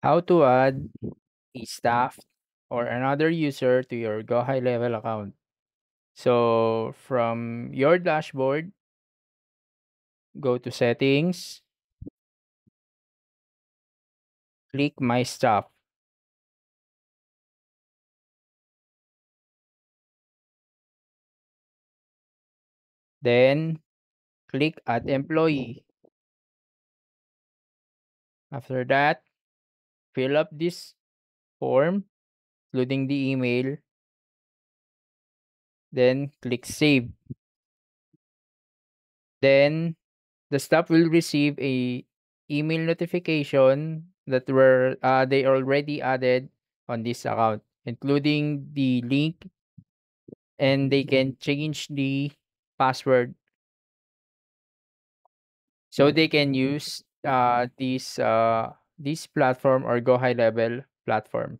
How to add a staff or another user to your Go High Level account. So from your dashboard, go to settings, click my staff. Then click add employee. After that, fill up this form, including the email, then click save. Then the staff will receive a email notification that they already added on this account, including the link, and they can change the password so they can use this platform or Go High Level platform.